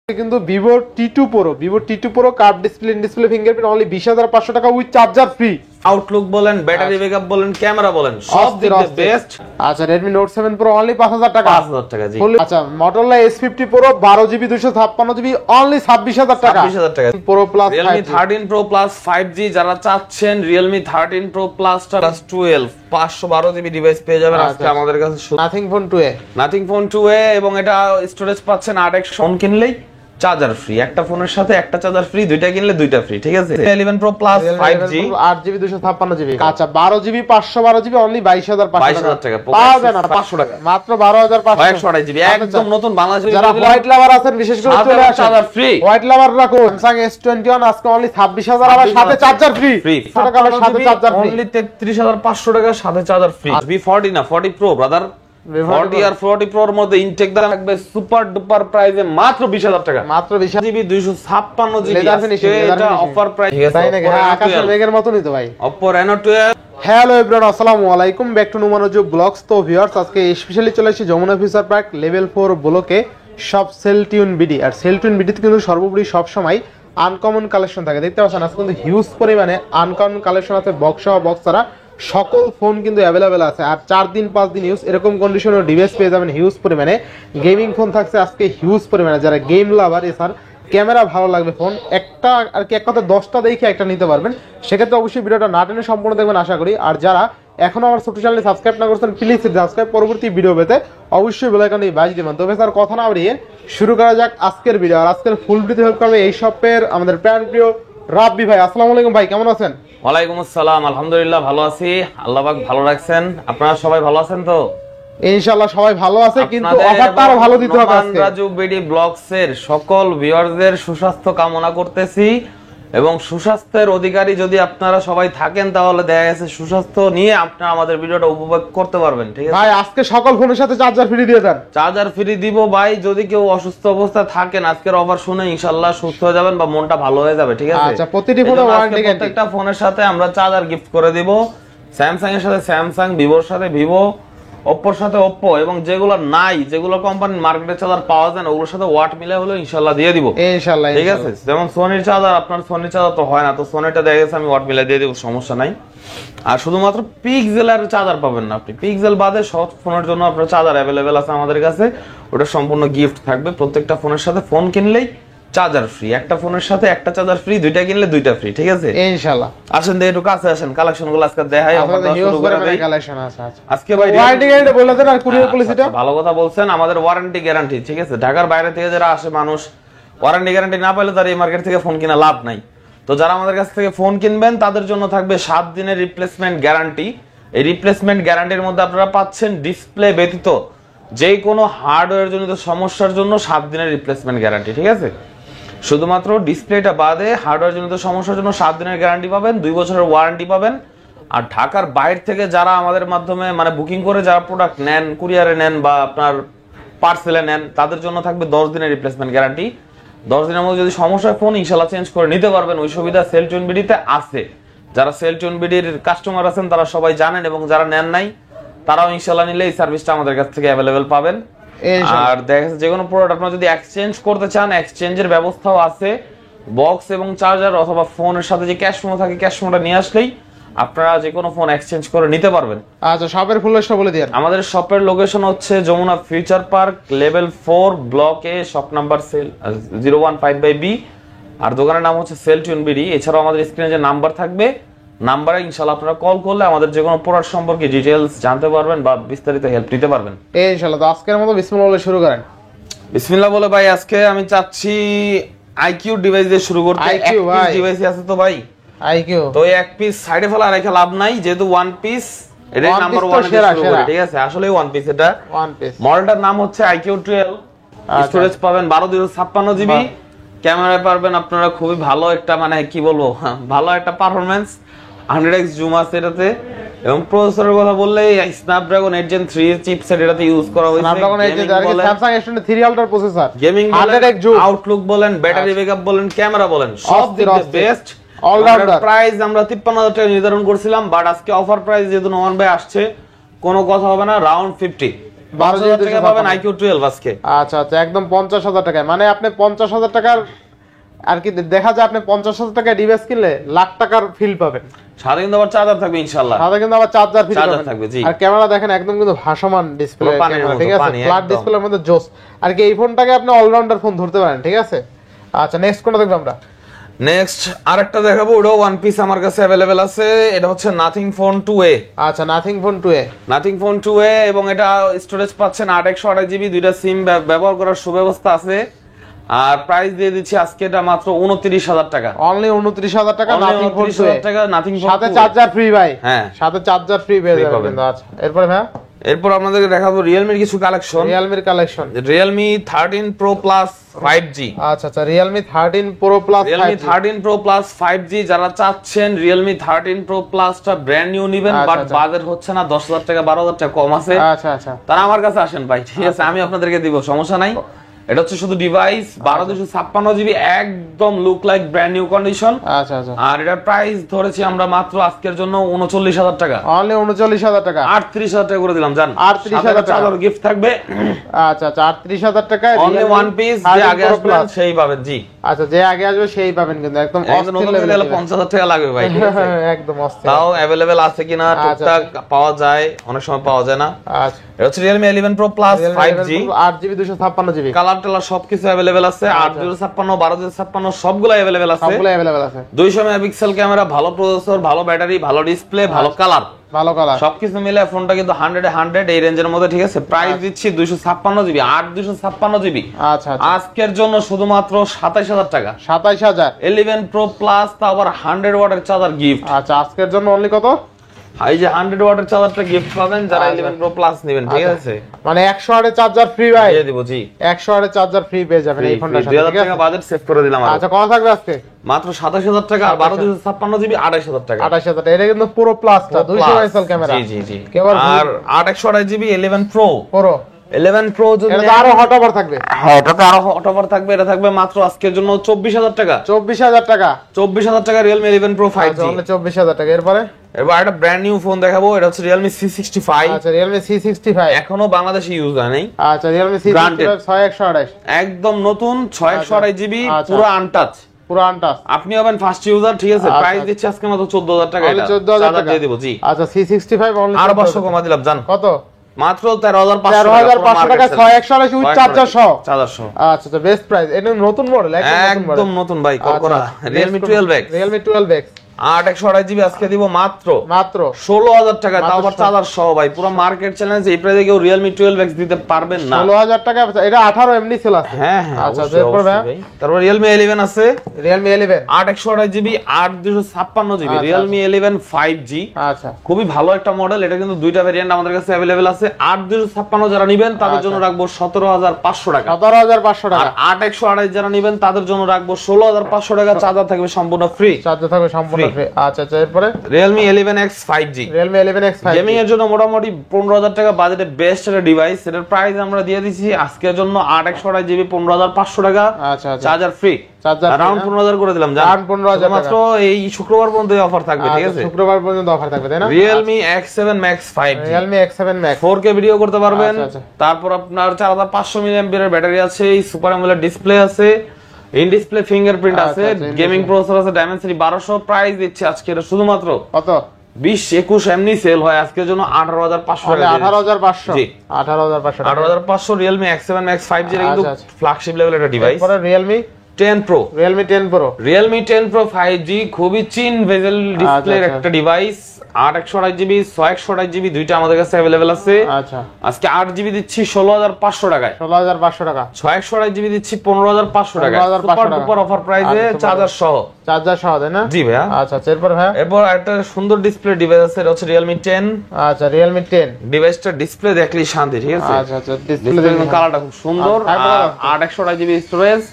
কিন্তু Vivo T2 Pro curve display fingerprint only 20,500 টাকা with charger free. Outlook বলেন, battery backup বলেন, camera বলেন, সব দিক দিয়ে বেস্ট। আচ্ছা Redmi Note 7 Pro অনলি 5,000 টাকা। 5,000 টাকা জি। আচ্ছা Motorola S50 Pro 12GB 256GB only 26,000 টাকা। 26,000 টাকা। Pro Plus Realme 13 Pro Plus 5G যারা চাচ্ছেন, Realme 13 Pro Plus plus 12 512GB device পেয়ে যাবেন আজকে আমাদের কাছে। Nothing Phone 2a, Nothing Phone 2a এবং এটা স্টোরেজ পাচ্ছেন 8x ফোন কিনলেই চার্জার ফ্রি, একটা ফোনের সাথে একটা চার্জার ফ্রি, দুইটা কিনলে দুইটা ফ্রি, ঠিক আছে। 11 Pro Plus 5G 8GB 256GB। আচ্ছা 12GB 512GB অনলি 22,500 টাকা। পাওয়া যায় না 500 টাকা মাত্র 12,500 128GB একদম নতুন বাংলাদেশে। যারা হোয়াইট লাভার আছেন বিশেষ করে চলে আসেন, চার্জার ফ্রি। হোয়াইট লাভার রাখো Samsung S21 আজকে অনলি 26,000 আর সাথে চার্জার ফ্রি। টাকা সাথে চার্জার ফ্রি অনলি 33,500 টাকা সাথে চার্জার ফ্রি। V40 না 40 Pro ব্রাদার, 40 আর 40 Pro এর মধ্যে ইনটেক দ্বারা থাকবে সুপার ডুপার প্রাইসে মাত্র 20,000 টাকা। মাত্র 20GB 256GB এটা অফার প্রাইস। তাই নাকি? হ্যাঁ আকাশের মেঘের মতনই তো ভাই। Oppo Reno 12। হ্যালো এভরিওয়ান, আসসালামু আলাইকুম, ব্যাক টু নুমানোযোগ ব্লগস। তো ভিউয়ার্স আজকে স্পেশালি চলে এসেছি যমুনা ফিউচার পার্ক লেভেল 4 ব্লকে সব সেলটিউন বিডি। আর সেলটিউন বিডিতে কিন্তু সর্বোপরি সব সময় আনকমন কালেকশন থাকে। দেখতে পাচ্ছেন আজকে কিন্তু হিউজ পরিমাণে আনকমন কালেকশন আছে, বক্স সহ বক্স ছাড়া সকল ফোন কিন্তু অ্যাভেলেবেল আছে। আর 4 দিন 5 দিন ইউজ এরকম কন্ডিশনের ডিভাইস পেয়ে যাবেন হিউজ পরিমাণে। গেমিং ফোন থাকছে আজকে হিউজ পরিমাণে, যারা গেম লাভার এছাড়া ক্যামেরা ভালো লাগবে ফোন একটা আর কি এক কথা 10টা দেখে একটা নিতে পারবেন। সেক্ষেত্রে অবশ্যই ভিডিওটা না টেনে সম্পূর্ণ দেখবেন আশা করি। আর যারা এখনো আমার ছোট চ্যানেলে সাবস্ক্রাইব না করছেন প্লিজ সাবস্ক্রাইব, পরবর্তী ভিডিও পেতে অবশ্যই বেল আইকনটি বাজিয়ে দিবেন। তবে স্যার কথা না বাড়িয়ে শুরু করা যাক আজকের ভিডিও। আর আজকের ফুল ভিডিওতে হেল্প করবে এই শপের আমাদের প্রিয় রাব্বি ভাই। আসসালামু আলাইকুম ভাই, কেমন আছেন? ওয়ালাইকুম আসসালাম, আলহামদুলিল্লাহ ভালো আছি, আল্লাহ পাক ভালো রাখছেন। আপনারা সবাই ভালো আছেন তো? ইনশাআল্লাহ সবাই ভালো আছে, কিন্তু অফারটা আরো ভালো দিতে হবে আজকে। রাজু বিডি ব্লগস এর সকল ভিউয়ারদের সুস্বাস্থ্য কামনা করতেছি এবং সুস্বাস্থ্যের অধিকারী যদি আপনারা সবাই থাকেন তাহলে দেখা গেছে সুস্বাস্থ্য নিয়ে আপনারা আমাদের ভিডিওটা উপভোগ করতে পারবেন, ঠিক আছে ভাই? আজকে সকল ফোনের সাথে চার্জার ফ্রি দিয়ে দেন। চার্জার ফ্রি দিব ভাই, যদি কেউ অসুস্থ অবস্থায় থাকেন আজকের অফার শুনে ইনশাআল্লাহ সুস্থ হয়ে যাবেন বা মনটা ভালো হয়ে যাবে, ঠিক আছে। আচ্ছা প্রতিটি ফোনে ওয়ারেন্টি গ্যারান্টি, প্রত্যেকটা ফোনের সাথে আমরা চার্জার গিফট করে দিব। স্যামসাং এর সাথে স্যামসাং, ভিভোর সাথে ভিভো, ওপ্পোর সাথে ওপ্পো, এবং যেগুলো নাই, যেগুলো কোম্পানির মার্কেটে চার্জার পাওয়া যায় না ওগুলোর সাথে ওয়াট মিলে হলো ইনশাআল্লাহ দিয়ে দিব ইনশাআল্লাহ, ঠিক আছে। যেমন সোনির চার্জার, আপনার সোনির চার্জার তো হয় না, তো সোনিটা দেখা গেছে আমি ওয়াট মিলে দিয়ে দেব, সমস্যা নাই। আর শুধুমাত্র পিক্সেলের চার্জার পাবেন না আপনি, পিক্সেল বাদে সব ফোনের জন্য আপনার চার্জার অ্যাভেলেবেল আছে আমাদের কাছে। ওটা সম্পূর্ণ গিফট থাকবে, প্রত্যেকটা ফোনের সাথে ফোন কিনলেই চার্জার ফ্রি, একটা ফোনের সাথে একটা চার্জার ফ্রি, দুইটা কিনলে দুইটা ফ্রি, ঠিক আছে ইনশাআল্লাহ। আসেন দেখে একটু কাছে আসেন, কালেকশনগুলো আজকে দেখাই। আমাদের হিউজ পরিমাণে কালেকশন আছে আজকে ভাই ওয়ারেন্টি গ্যারান্টি বলে দেন আর কুরিয়ার পলিসিটা। ভালো কথা বলছেন, আমাদের ওয়ারেন্টি গ্যারান্টি, ঠিক আছে। ঢাকার বাইরে থেকে যারা আসে মানুষ ওয়ারেন্টি গ্যারান্টি না পেলে তার এই মার্কেট থেকে ফোন কিনা লাভ নাই। তো যারা আমাদের কাছ থেকে ফোন কিনবেন তাদের জন্য থাকবে 7 দিনের রিপ্লেসমেন্ট গ্যারান্টি। এই রিপ্লেসমেন্ট গ্যারান্টির মধ্যে আপনারা পাচ্ছেন ডিসপ্লে ব্যতীত যে কোনো হার্ডওয়্যার জনিত সমস্যার জন্য 7 দিনের রিপ্লেসমেন্ট গ্যারান্টি, ঠিক আছে। শুধুমাত্র ডিসপ্লেটা বাদে হার্ডওয়্যার জনিত সমস্যার জন্য 7 দিনের গ্যারান্টি পাবেন, 2 বছরের ওয়ারেন্টি পাবেন। আর ঢাকার বাইরে থেকে যারা আমাদের মাধ্যমে মানে বুকিং করে যারা প্রোডাক্ট নেন, কুরিয়ারে নেন বা আপনার পার্সেলে নেন, তাদের জন্য থাকবে 10 দিনের রিপ্লেসমেন্ট গ্যারান্টি। 10 দিনের মধ্যে যদি সমস্যা হয় ফোন ইনশাআল্লাহ চেঞ্জ করে নিতে পারবেন, ওই সুবিধা সেলটিউন বিডিতে আছে। যারা সেলটিউন বিডির কাস্টমার আছেন তারা সবাই জানেন, এবং যারা নেন নাই তারাও ইনশাআল্লাহ নিলে এই সার্ভিসটা আমাদের কাছ থেকে অ্যাভেলেবেল পাবেন। আর দেখা যাচ্ছে যে কোনো প্রোডাক্ট আপনারা যদি এক্সচেঞ্জ করতে চান এক্সচেঞ্জের ব্যবস্থাও আছে। বক্স এবং চার্জার অথবা ফোনের সাথে যে ক্যাশ মেমো থাকে ক্যাশ মেমোটা নিয়ে আসলেই আপনারা যে কোনো ফোন এক্সচেঞ্জ করে নিতে পারবেন। আচ্ছা শপের ফুল লিস্টটা বলে দিন। আমাদের শপের লোকেশন হচ্ছে Jamuna future park level 4 block A, shop number 015/B, আর দোকানের নাম হচ্ছে সেলটিউন বিডি। এছাড়াও আমাদের স্ক্রিনে যে নাম্বার থাকবে নাম্বারে ইনশাআল্লাহ আপনারা কল করলে আমাদের যে কোনো প্রোডাক্ট সম্পর্কে ডিটেইলস জানতে পারবেন বা বিস্তারিত হেল্প নিতে পারবেন ইনশাআল্লাহ। তো আজকের মতো বিসমিল্লাহ বলে শুরু করেন। বিসমিল্লাহ বলে ভাই আজকে আমি চাচ্ছি আইকিউ ডিভাইস দিয়ে শুরু করতে। আইকিউ ডিভাইস আছে তো ভাই, আইকিউ তো এক পিস সাইডে ফেলা রেখে লাভ নাই, যেহেতু ওয়ান পিস এটা নাম্বার 1 এ শুরু করে, ঠিক আছে। আসলে ওয়ান পিস, এটা ওয়ান পিস। মডেলটার নাম হচ্ছে আইকিউ 12। স্টোরেজ পাবেন 12/256 GB, ক্যামেরা পারবেন আপনারা খুবই ভালো একটা মানে কি বলবো ভালো একটা পারফরম্যান্স, 100x জুম আছে এটাতে। এবং প্রসেসরের কথা বললে স্ন্যাপড্রাগন 8 Gen 3 চিপসেট এটাতে ইউজ করা হয়েছে। Snapdragon 8 Gen Samsung S23 Ultra processor, gaming 100x zoom, Outlook বলেন, ব্যাটারি ব্যাকআপ বলেন, ক্যামেরা বলেন, সব দিক দিয়ে বেস্ট। অলরাউন্ডার। প্রাইস আমরা 53,000 টাকা নির্ধারণ করছিলাম, বাট আজকে অফার প্রাইস যেহেতু নোমান ভাই আসছে কোনো কথা হবে না, রাউন্ড 50 50,000 টাকা পাবেন IQ 12 আজকে। আচ্ছা আচ্ছা, একদম 50,000 টাকায়। মানে আপনি 50,000 টাকার আর কি দেখা যায়, আপনি 50,000 টাকায় ডিভাইস কিনলে লাখ টাকার ফিল পাবেন। সাথে কিন্তু আবার চার্জার থাকবে ইনশাআল্লাহ। সাথে কিন্তু আবার চার্জার ফিল থাকবে জি। আর ক্যামেরা দেখেন একদম কিন্তু ভাসমান ডিসপ্লে ক্যামেরা, ঠিক আছে, ফ্ল্যাট ডিসপ্লের মধ্যে জোস। আর কি এই ফোনটাকে আপনি অলরাউন্ডার ফোন ধরতে পারেন, ঠিক আছে। আচ্ছা, নেক্সট কোনটা দেখব আমরা? নেক্সট আরেকটা দেখাবো, ওটাও ওয়ান পিস আমার কাছে अवेलेबल আছে। এটা হচ্ছে নাথিং ফোন 2A। আচ্ছা, nothing phone 2A। Nothing phone 2A, এবং এটা স্টোরেজ পাচ্ছেন 8/128 GB, দুইটা সিম ব্যবহার করার সুব্যবস্থা আছে। আর প্রাইস দিয়ে দিচ্ছি আজকে এটা মাত্র 29,000 টাকা। অনলি 29,000 টাকা নাথিং ফোন 2A টাকা, নাথিং ফোন সাথে চার্জার ফ্রি ভাই। হ্যাঁ, সাথে চার্জার ফ্রি পেয়ে যাবেন। আচ্ছা, এরপর ভাই এরপর আপনাদেরকে দেখাবো রিয়েলমির কিছু কালেকশন। রিয়েলমির collection, Realme 13 Pro Plus 5G। আচ্ছা আচ্ছা, Realme 13 Pro Plus 5G। Realme 13 Pro Plus 5G যারা চাচ্ছেন রিয়েলমি 13 Pro Plus টা ব্র্যান্ড নিউ নেবেন, বাট বাজেট হচ্ছে না, 10,000 টাকা 12,000 টাকা কম আছে। আচ্ছা আচ্ছা, তারা আমার কাছে আসেন ভাই, ঠিক আছে, আমি আপনাদেরকে দিব, সমস্যা নাই। এটা হচ্ছে শুধু ডিভাইস 1256 GB, একদম look like brand new condition. আচ্ছা আচ্ছা, আর এটার প্রাইস ধরেছি আমরা মাত্র আজকের জন্য 39,000 টাকা। অনলি 39,000 টাকা। 38,000 টাকা করে দিলাম জান। 38,000 টাকা চার্জার গিফট থাকবে। আচ্ছা আচ্ছা, 38,000 টাকায় অনলি ওয়ান পিস, যে আগে আসবেন সেই পাবেন জি। আচ্ছা, যে আগে আসবে সেই পাবেন, কিন্তু একদম নতুন লেভেলে 50,000 টাকা লাগবে ভাই, ঠিক আছে, একদম অস্থির। তাও अवेलेबल আছে কিনা টুকটাক পাওয়া যায়, অনেক সময় পাওয়া যায় না। আচ্ছা, এটা হচ্ছে Realme 11 Pro Plus 5G, 8GB 256GB, colour টালার সবকিছু अवेलेबल আছে। 8/256 12/256 সবগুলো अवेलेबल আছে, সবগুলো अवेलेबल আছে। 200 মেগাপিক্সেল ক্যামেরা, ভালো প্রসেসর, ভালো ব্যাটারি, ভালো ডিসপ্লে, ভালো কালার, ভালো কালার, সবকিছু মিলে ফোনটা কিন্তু 100 এই রেঞ্জের মধ্যে, ঠিক আছে। প্রাইস দিচ্ছি 256GB, 8/256GB। আচ্ছা আচ্ছা, আজকের জন্য শুধুমাত্র 27,000 টাকা। 27,000। 11 Pro Plus তা আবার 100 ওয়াটের চার্জার গিফট। আচ্ছা, আজকের জন্য অনলি কত? এই যে 100 ওয়াটের চার্জারটা গিফট পাবেন যারা 11 Pro Plus নেবেন, ঠিক আছে। মানে 100 ওয়াটের চার্জার ফ্রি ভাই, দিয়ে দিব জি। 100 ওয়াটের চার্জার ফ্রি পেয়ে যাবেন এই ফোনটার সাথে, ঠিক 2000 আছে। টাকা বাজেট সেভ করে দিলাম। আচ্ছা, কত থাকবে আজকে? মাত্র 27,000 টাকা, আর 12/256GB 28,000 টাকা। 28,000 টাকা। এটা কিন্তু পুরো প্লাসটা 200 মেগাপিক্সেল ক্যামেরা। জি জি জি। আর 8/128GB 11 Pro 11 Pro যদি এটা আরো হট অফার থাকবে। হ্যাঁ, এটাতে আরো হট অফার থাকবে। এটা থাকবে মাত্র আজকের জন্য 24,000 টাকা। 24,000 টাকা। 24,000 টাকা Realme 11 Pro 5G। অনলি 24,000 টাকা। এরপরে এবার একটা ব্র্যান্ড নিউ ফোন দেখাবো, এটা হচ্ছে Realme C65। আচ্ছা, Realme C65 এখনো বাংলাদেশে ইউজ হয় নাই। আচ্ছা, Realme C65 6128 একদম নতুন 628GB, পুরো আনটাচ, পুরো আনটাচ। আপনি হবেন ফার্স্ট ইউজার, ঠিক আছে। প্রাইস দিচ্ছি আজকে মাত্র 14,000 টাকা। এটা 14,000 টাকা দিয়ে দেব জি। আচ্ছা, C65 অনলি আর 500 কমা দিলাম জান। কত? মাত্র 13,500 টাকা 6128 উইথ চার্জার সহ। চার্জার সহ। আচ্ছা আচ্ছা, বেস্ট প্রাইস। এটা নতুন মডেল, একদম নতুন ভাই, করা Realme 12X। Realme 12X 8/128GB আজকে দিব মাত্র 16,000 টাকা, তাও আবার চার্জার সহ ভাই। পুরো মার্কেট চ্যালেঞ্জ, এই প্রাইসে কেউ Realme 12X দিতে পারবেন না। 16,000 টাকা। এটা 18 এমনি সেল আছে। হ্যাঁ হ্যাঁ, আচ্ছা, অবশ্যই, এরপর ভাই অবশ্যই ভাই। তারপর Realme 11 আছে, Realme 11 8/128GB 8/256GB Realme 11 5G। আচ্ছা, খুবই ভালো একটা মডেল। এটা কিন্তু দুইটা ভেরিয়েন্ট আমাদের কাছে अवेलेबल আছে। 8/256 যারা নেবেন তাদের জন্য রাখবো 17,500 টাকা। 17,500 টাকা। আর 8/128 যারা নেবেন তাদের জন্য রাখবো 16,500 টাকা। চার্জার থাকবে সম্পূর্ণ ফ্রি। চার্জার থাকবে সম্পূর্ণ ফ্রি। আচ্ছা আচ্ছা, এরপরে Realme 11X 5G। Realme 11X 5G gaming এর জন্য মোটামুটি 15,000 টাকা বাজেটে বেস্ট একটা ডিভাইস। এটার প্রাইস আমরা দিয়ে দিচ্ছি আজকের জন্য 8/128GB 15,500 টাকা। আচ্ছা আচ্ছা, চার্জার ফ্রি। চার্জার রাউন্ড 15,000 করে দিলাম জান। 15,000 মাত্র এই শুক্রবার পর্যন্ত এই অফার থাকবে, ঠিক আছে। শুক্রবার পর্যন্ত অফার থাকবে, তাই না? Realme X7 Max 5G। Realme X7 Max 4K video করতে পারবেন। আচ্ছা, তারপর আপনার 4500 mAh এর ব্যাটারি আছে, এই সুপার অ্যামোলেড ডিসপ্লে আছে, ইন ডিসপ্লে ফিঙ্গারপ্রিন্ট আছে, গেমিং প্রসেসর আছে, Dimensity 1200। প্রাইস দিচ্ছে আজকে এটা শুধুমাত্র কত? 20-21 এমনি সেল হয়, আজকের জন্য 18,500 টাকা। 18,500 জি, 18,500 টাকা। 18,500 Realme X7 Max 5G এর কিন্তু ফ্ল্যাগশিপ লেভেলের একটা ডিভাইস। এরপরে Realme 10 Pro। Realme 10 Pro Realme 10 Pro 5G খুবই চিন বেজেল ডিসপ্লের একটা ডিভাইস। 8/128GB 6/128GB দুইটা আমাদের কাছে अवेलेबल আছে। আচ্ছা, আজকে 8GB দিচ্ছি 16,500 টাকায়। 16,500 টাকা। 6/128GB দিচ্ছি 15,500 টাকায়। সুপার ডুপার অফার প্রাইসে চার্জার সহ। চার্জার সহ, তাই না? জি ভাইয়া। আচ্ছা, এরপর ভাইয়া এরপর একটা সুন্দর ডিসপ্লে ডিভাইস আছে, এটা হচ্ছে Realme 10। আচ্ছা, Realme 10 ডিভাইসটা ডিসপ্লে দেখলেই শান্তি, ঠিক আছে। আচ্ছা আচ্ছা, ডিসপ্লে দেখুন, কালারটা খুব সুন্দর। 8/128GB storage.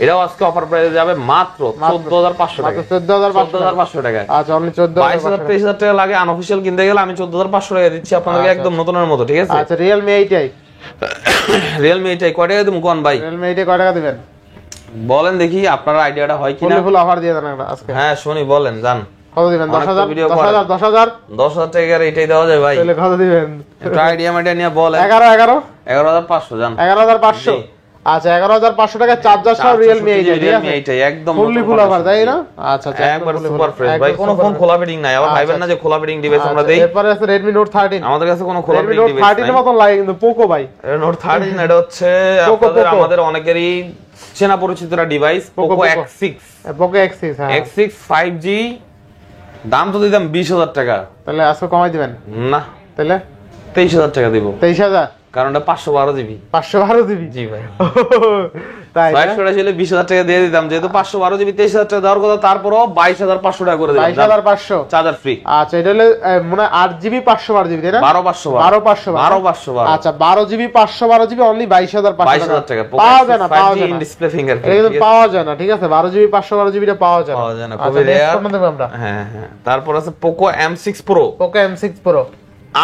এটাও আজকে অফার প্রাইসে যাবে মাত্র 14,500 টাকা। 14,500 টাকা। আচ্ছা, অনলি 14,500 22,000 23,000 টাকা লাগে আনঅফিশিয়াল কিনতে গেলে। আমি 14,500 টাকা দিচ্ছি আপনাদেরকে একদম নতুনের মতো, ঠিক আছে। আচ্ছা, Realme 8i Realme 8i কয় টাকা দিমু কোন ভাই? Realme 8i কয় টাকা দিবেন বলেন দেখি, আপনার আইডিয়াটা হয় কিনা। ফুল অফার দিয়ে দেন আজকে। হ্যাঁ শুনি, বলেন জান। কত দিবেন? অনেক তো 10,000 video 10,000 10,000 10,000 টাকার এটাই দেওয়া যায় ভাই। তাহলে কত দিবেন? একটা আইডিয়া মাইডিয়া নিয়ে বলে 11,500 জান 11,500। আচ্ছা 11,500 টাকা চার্জার সহ Realme 8 Realme 8 একদম ফুললি ফুল অফার তাই না? আচ্ছা আচ্ছা একবার সুপার ফ্রেশ ভাই, কোনো ফোন খোলা ফিটিং নাই, আবার ভাইবেন না যে খোলা ফিটিং ডিভাইস আমরা দেই। এরপরে আছে Redmi Note 13, আমাদের কাছে কোনো খোলা Redmi ফিটিং Note ডিভাইস 13 এর মতন লাগে কিন্তু পোকো ভাই। Note 13 এটা হচ্ছে আপনাদের আমাদের অনেকেরই চেনা পরিচিত device, Poco X6। Poco X6, হ্যাঁ X6 5G, দাম তো দিতাম 20,000 টাকা, তাহলে আজকে কমাই দিবেন না তাহলে 23,000 টাকা দিব। 23,000? কারণ এটা 512 জিবি। 512 জিবি? জি ভাই, তাই না? 20,000 টাকা দিয়ে দিতাম, যেহেতু 512 জিবি 23,000 টাকা দেওয়ার কথা, তারপরও 22,500 টাকা করে দিলাম। 22,500 চার্জার ফ্রি। আচ্ছা এটা হলো মনে হয় 8 জিবি 512 জিবি তাই না? 12,512 আচ্ছা 12 জিবি 512 জিবি অনলি 22,500 টাকা। পাওয়া যায় না, পাওয়া যায় না, ডিসপ্লে ফিঙ্গারপ্রিন্ট এটা কিন্তু পাওয়া যায় না, ঠিক আছে? 12 জিবি 512 জিবিটা পাওয়া যায় না। খুবই আচ্ছা রেয়ার। নেক্সট দেব আমরা। হ্যাঁ হ্যাঁ, তারপর আছে Poco M6 Pro, Poco M6 Pro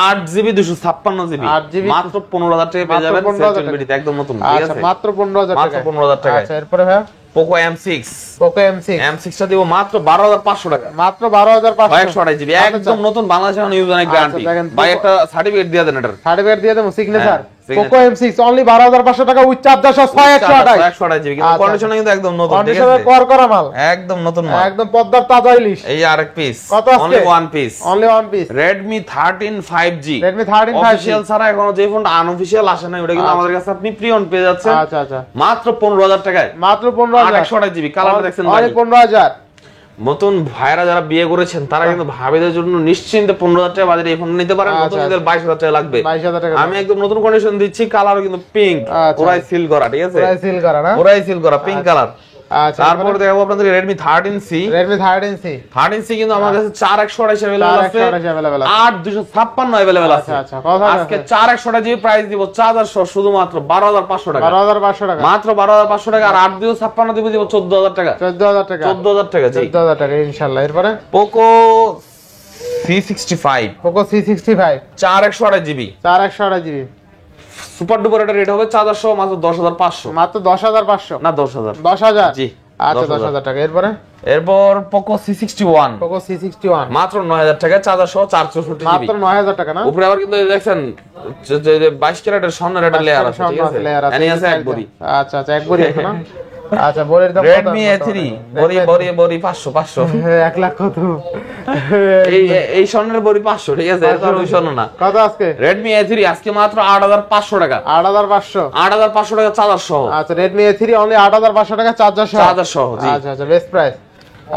8 GB 256 GB, 8 GB মাত্র 15,000 টাকা পেয়ে যাবেন। 15,000 টাকা। একদম নতুন, ঠিক আচ্ছা আছে? মাত্র 15,000 টাকা, মাত্র 15,000 টাকা। আচ্ছা এরপরে ভাই পোকো M6, পোকো M6 টা দিব মাত্র 12,500 টাকা, মাত্র 12,500 128 জিবি, একদম নতুন, বাংলাদেশের ইউজ অনেক গ্যারান্টি। দেখেন, ভাই একটা সার্টিফিকেট দিয়ে দেন এটার। সার্টিফিকেট দিয়ে দেবো, signature. signature। Poco M6 only 12,500 টাকা উইথ চার্জার সহ 128 128 জিবি, কিন্তু কন্ডিশনে কিন্তু একদম নতুন, ঠিক কন্ডিশনে আছে? কর করা মাল, একদম নতুন মাল, একদম পদ্মার তাজা ইলিশ। এই আরেক পিস, কত আছে? Only one piece, only one piece Redmi 13 5G। Redmi 13 5G official ছাড়া এখনো যে ফোনটা আনঅফিশিয়াল আসে না, ওটা কিন্তু আমাদের কাছে আপনি প্রি অন পেয়ে যাচ্ছেন আচ্ছা আচ্ছা মাত্র 15,000 টাকায়, মাত্র 15,000 128 জিবি। কালার দেখছেন ভাই? অনলি 15,000। নতুন ভাইরা যারা বিয়ে করেছেন তারা কিন্তু ভাবিদের জন্য নিশ্চিন্তে 15,000 টাকা বাজারে এই ফোন নিতে পারেন। নতুন এদের 22,000 টাকা লাগবে। 22,000 টাকা আমি একদম নতুন কন্ডিশন দিচ্ছি, কালারও কিন্তু পিঙ্ক, আচ্ছা। ওরাই সিল করা, ঠিক আছে? পুরাই সিল করা না? ওরাই সিল করা পিঙ্ক কালার। আচ্ছা তারপর দেখাবো আপনাদের Redmi 13C। Redmi 13C 13C কিন্তু আমার কাছে 4128 अवेलेबल আছে, 4128 available আছে। 8256 अवेलेबल আছে। আচ্ছা আচ্ছা কথা আজকে 4128 জিবি প্রাইস দিব, চার্জার সহ শুধুমাত্র 12,500 টাকা, 12,500 টাকা, মাত্র 12,500 টাকা। আর 8256 দিব 14,000 টাকা, 14,000 টাকা, 14,000 টাকা। জি 14,000 টাকা ইনশাআল্লাহ। এরপরে Poco C65, Poco C65 4128 GB, 4128 GB super duper এটা রেট হবে চার্জার সহ মাত্র 10,500, মাত্র 10,500 না 10,000। 10,000 জি আচ্ছা 10,000 টাকা। এরপরে এরপর পোকো C61, পোকো C61 মাত্র 9,000 টাকা, চার্জার সহ 464 জিবি। মাত্র 9,000 টাকা না? উপরে আবার কিন্তু এই দেখছেন যে 22 ক্যারেটের স্বর্ণের একটা লেয়ার আছে, ঠিক আছে? এনি আছে এক বড়ি। আচ্ছা আচ্ছা এক বড়ি আছে না? আচ্ছা বড়ির দাম কত? Redmi A3 বড়ি 500 1 লাখ কত? এই স্বর্ণের বড়ি 500, ঠিক আছে? এটা ওই স্বর্ণ না। কত আজকে? Redmi A3 আজকে মাত্র 8,500 টাকা, 8,500 8,500 টাকা চার্জার সহ। আচ্ছা Redmi A3 অনলি 8,500 টাকা চার্জার সহ, চার্জার সহ, জি। আচ্ছা আচ্ছা বেস্ট প্রাইস।